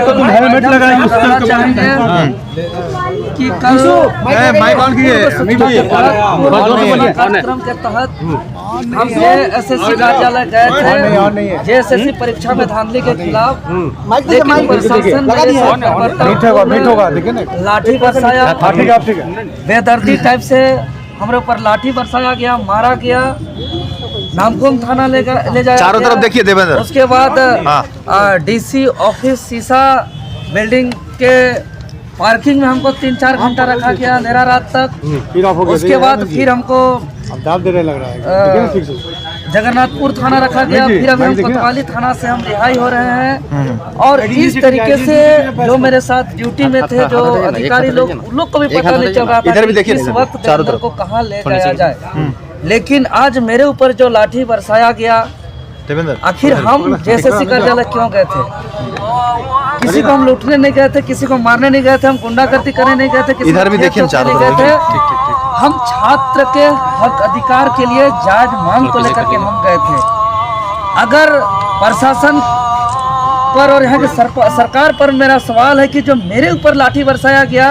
तुम हेलमेट लगाए कि कल कार्यक्रम के तहत हम एसएससी कार्यालय गए थे जेएसएससी परीक्षा में धांधली के खिलाफ, लेकिन प्रशासन लाठी बरसाया, बेदर्दी टाइप से हमारे ऊपर लाठी बरसाया गया, मारा गया, नामकुम थाना ले जाया चारों तरफ देखिए देवेंद्र। उसके बाद डीसी ऑफिस शीशा बिल्डिंग के पार्किंग में हमको 3-4 घंटा रखा गया अंधेरा रात तक। उसके बाद फिर हमको जगन्नाथपुर थाना रखा गया, फिर अभी हम कोतवाली थाना से हम रिहाई हो रहे हैं। और इस तरीके से जो मेरे साथ ड्यूटी में थे जो अधिकारी लोग, उन लोग को भी पता नहीं चल रहा था कि इस वक्त देवेंद्र को कहाँ ले जाया जाए। लेकिन आज मेरे ऊपर जो लाठी बरसाया गया, आखिर हम जेएसएससी कार्यालय क्यों गए थे? किसी को हम लूटने नहीं गए थे, किसी को मारने नहीं गए थे, हम गुंडागर्दी करने नहीं गए थे, इधर भी देखिए नहीं गए थे। हम छात्र के हक अधिकार के लिए जायज मांग को लेकर के हम गए थे। अगर प्रशासन पर और यहाँ की सरकार पर मेरा सवाल है कि जो मेरे ऊपर लाठी बरसाया गया,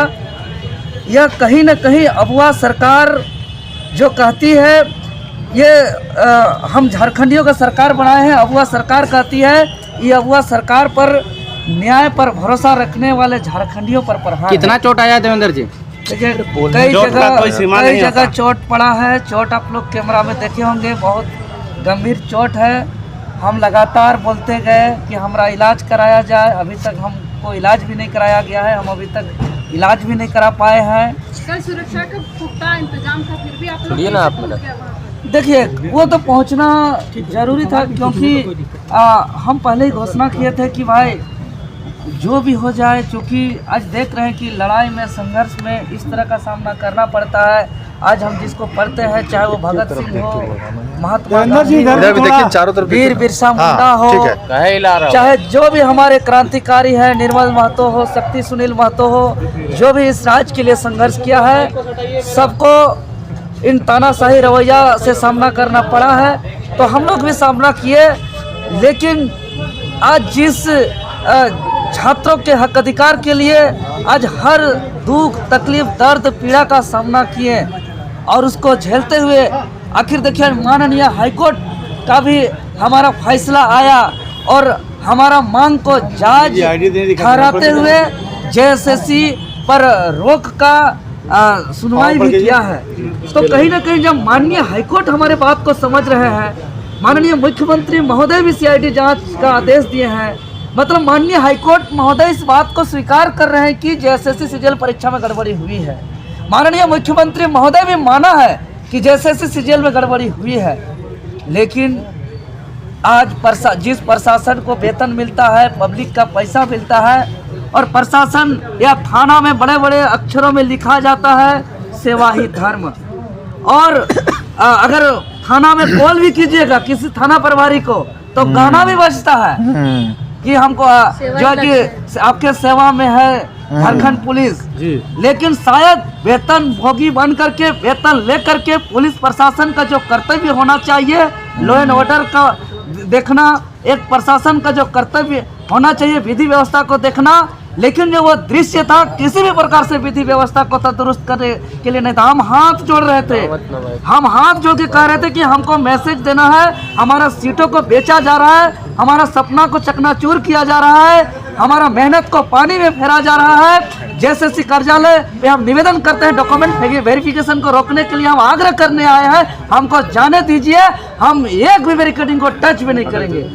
यह कहीं न कहीं अगुआ सरकार जो कहती है ये हम झारखंडियों का सरकार बनाए हैं, अगुआ सरकार कहती है, ये अगुआ सरकार पर न्याय पर भरोसा रखने वाले झारखंडियों पर प्रहार। कितना चोट आया देवेंद्र जी? कई जगह चोट पड़ा है। चोट आप लोग कैमरा में देखे होंगे, बहुत गंभीर चोट है। हम लगातार बोलते गए कि हमारा इलाज कराया जाए, अभी तक हमको इलाज भी नहीं कराया गया है, हम अभी तक इलाज भी नहीं करा पाए हैं। कल सुरक्षा का पुख्ता इंतजाम था, फिर भी आप लोग देखिए वो तो पहुंचना जरूरी था, क्योंकि हम पहले ही घोषणा किए थे कि भाई जो भी हो जाए, क्योंकि आज देख रहे हैं कि लड़ाई में, संघर्ष में इस तरह का सामना करना पड़ता है। आज हम जिसको पढ़ते हैं, चाहे वो भगत सिंह हो, महात्मा गांधी हो, वीर बिरसा मुंडा हो, चाहे जो भी हमारे क्रांतिकारी है, निर्मल महतो हो, शक्ति सुनील महतो हो, जो भी इस राज्य के लिए संघर्ष किया है, सबको इन तानाशाही रवैया से सामना करना पड़ा है। तो हम लोग भी सामना किए, लेकिन आज जिस छात्रों के हक अधिकार के लिए आज हर दुख, तकलीफ, दर्द, पीड़ा का सामना किए और उसको झेलते हुए आखिर देखिए माननीय हाईकोर्ट का भी हमारा फैसला आया और हमारा मांग को जायज ठहराते हुए जेएसएससी पर रोक का सुनवाई भी किया है। तो कहीं ना कहीं जब माननीय हाईकोर्ट हमारे बात को समझ रहे हैं, माननीय मुख्यमंत्री महोदय भी सीआईडी जांच का आदेश दिए हैं, मतलब माननीय हाईकोर्ट महोदय इस बात को स्वीकार कर रहे हैं कि जेएसएससी सीजीएल परीक्षा में गड़बड़ी हुई है। माननीय मुख्यमंत्री महोदय भी माना है कि जेएसएससी सीजीएल में गड़बड़ी हुई है। लेकिन आज जिस प्रशासन को वेतन मिलता है, पब्लिक का पैसा मिलता है, और प्रशासन या थाना में बड़े बड़े अक्षरों में लिखा जाता है सेवा ही धर्म, और अगर थाना में कॉल भी कीजिएगा किसी थाना प्रभारी को तो गाना भी बजता है कि हमको जो कि आपके सेवा में है झारखंड पुलिस। लेकिन शायद वेतन भोगी बन करके, वेतन लेकर के पुलिस प्रशासन का जो कर्तव्य होना चाहिए, लॉ एंड ऑर्डर का देखना, एक प्रशासन का जो कर्तव्य होना चाहिए, विधि व्यवस्था को देखना, लेकिन जो वो दृश्य था किसी भी प्रकार से विधि व्यवस्था को दुरुस्त करने के लिए नहीं था। हम हाथ जोड़ रहे थे, हम हाथ जोड़ के कह रहे थे कि हमको मैसेज देना है, हमारा सीटों को बेचा जा रहा है, हमारा सपना को चकनाचूर किया जा रहा है, हमारा मेहनत को पानी में फेरा जा रहा है। जेएसएससी कार्यालय पे हम निवेदन करते हैं, डॉक्यूमेंट वेरिफिकेशन को रोकने के लिए हम आग्रह करने आए हैं, हमको जाने दीजिए, हम एक भी बैरिकेडिंग को टच भी नहीं करेंगे।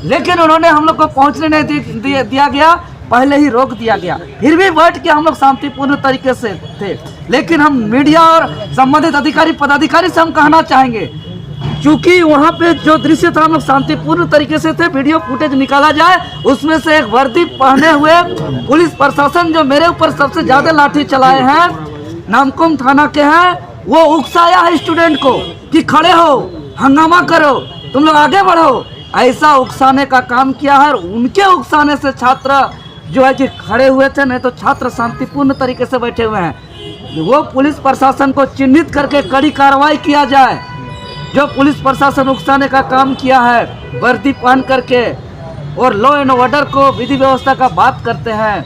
लेकिन उन्होंने हम लोग को पहुंचने नहीं दिया गया, पहले ही रोक दिया गया। फिर भी बैठ के हम लोग शांतिपूर्ण तरीके से थे। लेकिन हम मीडिया और संबंधित अधिकारी पदाधिकारी से हम कहना चाहेंगे, क्योंकि वहाँ पे जो दृश्य था हम लोग शांतिपूर्ण तरीके से थे, वीडियो फुटेज निकाला जाए, उसमें से एक वर्दी पहने हुए पुलिस प्रशासन जो मेरे ऊपर सबसे ज्यादा लाठी चलाए हैं, नामकुम थाना के हैं, वो उकसाया है स्टूडेंट को कि खड़े हो, हंगामा करो, तुम लोग आगे बढ़ो, ऐसा उकसाने का काम किया है। उनके उकसाने से छात्र जो है कि खड़े हुए थे, नहीं तो छात्र शांतिपूर्ण तरीके से बैठे हुए हैं। वो पुलिस प्रशासन को चिन्हित करके कड़ी कार्रवाई किया जाए। जो पुलिस प्रशासन उकसाने का काम किया है, वर्दी पहन करके और लॉ एंड ऑर्डर को, विधि व्यवस्था का बात करते हैं।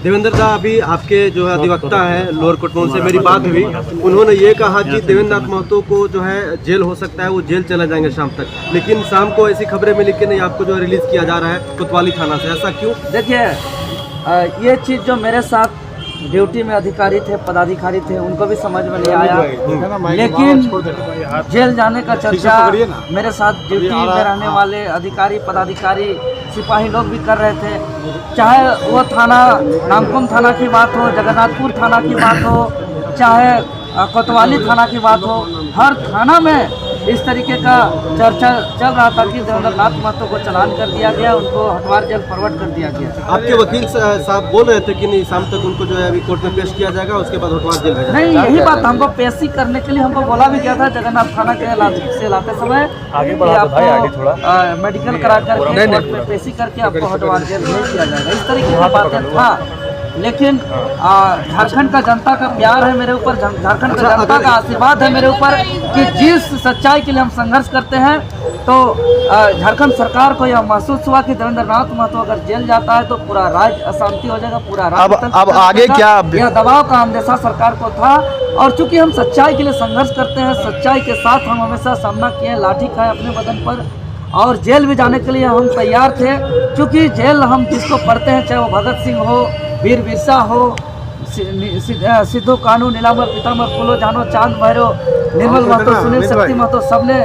देवेंद्र दा, अभी आपके जो है अधिवक्ता है लोअर कोर्ट में, उनसे मेरी बात हुई। उन्होंने ये कहा कि देवेंद्र नाथ महतो को जो है जेल हो सकता है, वो जेल चला जाएंगे शाम तक, लेकिन शाम को ऐसी खबरें मिली कि नहीं, आपको जो है रिलीज किया जा रहा है कोतवाली थाना से। ऐसा क्यों? देखिए, ये चीज़ जो मेरे साथ ड्यूटी में अधिकारी थे, पदाधिकारी थे, उनको भी समझ में नहीं आया, लेकिन जेल जाने का चर्चा मेरे साथ ड्यूटी में रहने वाले अधिकारी, पदाधिकारी, सिपाही लोग भी कर रहे थे। चाहे वो थाना नामकुम थाना की बात हो, जगन्नाथपुर थाना की बात हो, चाहे कोतवाली थाना की बात हो, हर थाना में इस तरीके का चर्चा चल रहा था कि देवेंद्र नाथ महतो को चालान कर दिया गया, उनको हटवार जेल फॉरवर्ड कर दिया गया। आपके वकील साहब बोल रहे थे कि नहीं, शाम तक उनको जो है अभी कोर्ट में पेश किया जाएगा, उसके बाद हटवार जेल भेजा नहीं, यही बात हमको पेशी करने के लिए हमको बोला भी गया था जगन्नाथ थाना के से लाते समय कि आपको मेडिकल करा करके कोर्ट में पेशी करके आपको हटवार जेल भेज दिया जाएगा, इस तरीके की बातें था। लेकिन झारखंड का जनता का प्यार है मेरे ऊपर, झारखंड का जनता का आशीर्वाद है मेरे ऊपर कि जिस सच्चाई के लिए हम संघर्ष करते हैं, तो झारखंड सरकार को यह महसूस हुआ कि देवेंद्र नाथ महतो अगर जेल जाता है तो पूरा राज्य अशांति हो जाएगा, पूरा राज्य। अब आगे क्या? यह दबाव का अंदेशा सरकार को था, और चूंकि हम सच्चाई के लिए संघर्ष करते हैं, सच्चाई के साथ हम हमेशा सामना किए, लाठी खाए अपने बदन पर, और जेल भी जाने के लिए हम तैयार थे। क्योंकि जेल हम जिसको पढ़ते हैं, चाहे वो भगत सिंह हो, वीर बिरसा हो, सिद्धू कानू, नीलांबर पितामह फूलो जानो, चांद भैरव, निर्मल महतो, सुनील शक्ति महतो, सबने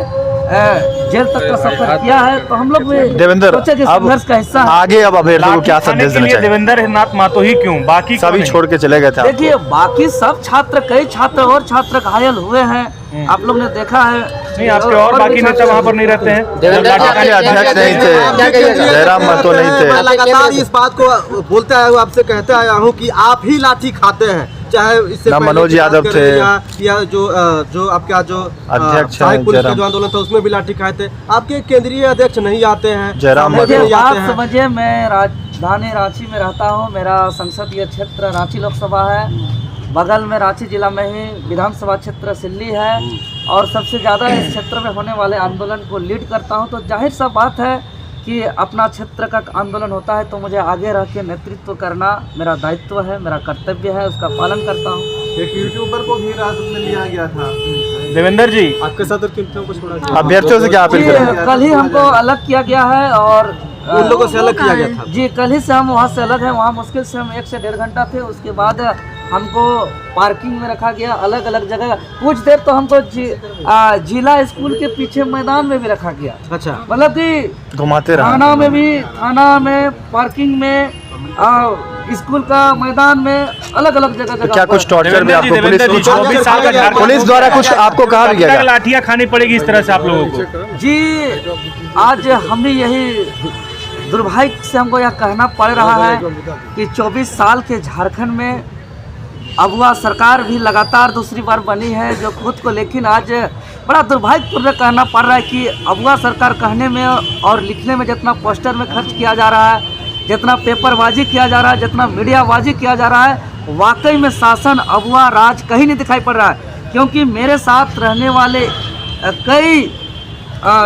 जेल तक का सफर किया है। तो हम लोग देवेंद्र संघर्ष का हिस्सा है। आगे अब अभ्यर्थी को क्या संदेश देना चाहिए? देवेंद्र नाथ महतो ही क्यों, बाकी सभी छोड़ के चले गए थे? देखिए, बाकी सब छात्र, कई छात्र और छात्र घायल हुए हैं, आप लोग ने देखा है। नहीं, आपके और बाकी नेता वहाँ पर नहीं रहते हैं, आपके अध्यक्ष नहीं थे, जयराम महतो नहीं थे। लगातार इस बात को बोलता है, आपसे कहता आया हूँ कि आप ही लाठी खाते हैं, चाहे इससे मनोज यादव थे या जो आपका जो अध्यक्ष पुलिस का जो आंदोलन था उसमें भी लाठी खाए थे। आपके केंद्रीय अध्यक्ष नहीं आते हैं, जयराम महतो। आप समझिए, मैं राजधानी रांची में रहता हूँ, मेरा संसदीय क्षेत्र रांची लोकसभा है, बगल में रांची जिला में ही विधानसभा क्षेत्र सिल्ली है, और सबसे ज़्यादा इस क्षेत्र में होने वाले आंदोलन को लीड करता हूं। तो जाहिर सा बात है कि अपना क्षेत्र का आंदोलन होता है तो मुझे आगे रह के नेतृत्व करना मेरा दायित्व है, मेरा कर्तव्य है, उसका पालन करता हूं। एक यूट्यूबर को भी हिरासत में लिया गया था। देवेंद्र जी, आपके साथ और किन को छोड़ा? अभ्यर्थियों से क्या अपील करेंगे? कल ही हमको अलग किया गया है, और उन लोगों से अलग किया गया था जी, कल ही से हम वहाँ से अलग हैं। वहाँ मुश्किल से हम 1 से 1.5 घंटा थे, उसके बाद हमको पार्किंग में रखा गया, अलग अलग जगह। कुछ देर तो हमको जिला स्कूल के पीछे मैदान में भी रखा गया। अच्छा, मतलब कि घुमाते रहे थाना में भी, थाना में, पार्किंग में, स्कूल का मैदान में, अलग अलग जगह। क्या कुछ टॉर्चर भी आपको पुलिस द्वारा कुछ आपको कहा गया? लाठियां खानी पड़ेगी इस तरह से आप लोगों को? जी, आज हमने यही दुर्भाग्य से हमको यह कहना पड़ रहा है कि 24 साल के झारखंड में अगुआ सरकार भी लगातार दूसरी बार बनी है, जो खुद को, लेकिन आज बड़ा दुर्भाग्यपूर्ण कहना पड़ रहा है कि अगुआ सरकार कहने में और लिखने में जितना पोस्टर में खर्च किया जा रहा है, जितना पेपरबाजी किया जा रहा है, जितना मीडियाबाजी किया जा रहा है, वाकई में शासन, अगुआ राज कहीं नहीं दिखाई पड़ रहा है। क्योंकि मेरे साथ रहने वाले कई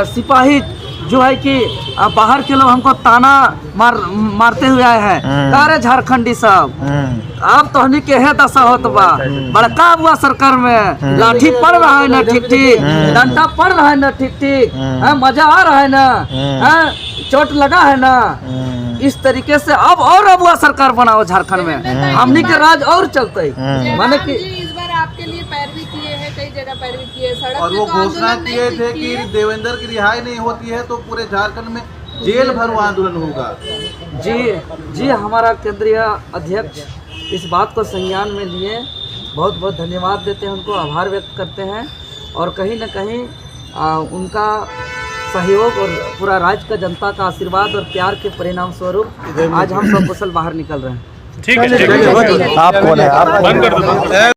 सिपाही जो है कि बाहर के लोग हमको ताना मारते हुए आए हैं, कारे झारखंडी साहब, आप तो हनी के है दशा होत बा, बड़का हुआ सरकार में लाठी पड़ रहा है ना ठीक ठीक, डंडा पड़ रहा है ना ठीक ठीक, मजा आ रहा है ना, चोट लगा है ना, इस तरीके से अब और अगुआ सरकार बनाओ झारखंड में, हमनी के राज और चलते। माने कि इस बार आपके लिए पैरवी किए हैं, कई जगह पैरवी किए, सड़क और वो घोषणा किए थे कि देवेंद्र की रिहाई नहीं होती है तो पूरे झारखंड में जेल भर आंदोलन होगा। जी, हमारा केंद्रीय अध्यक्ष इस बात को संज्ञान में लिए, बहुत बहुत धन्यवाद देते हैं उनको, आभार व्यक्त करते हैं, और कहीं न कहीं उनका सहयोग और पूरा राज्य का जनता का आशीर्वाद और प्यार के परिणाम स्वरूप आज हम सब कुशल बाहर निकल रहे हैं। ठीक है, आप कौन है? आप बंद कर दो।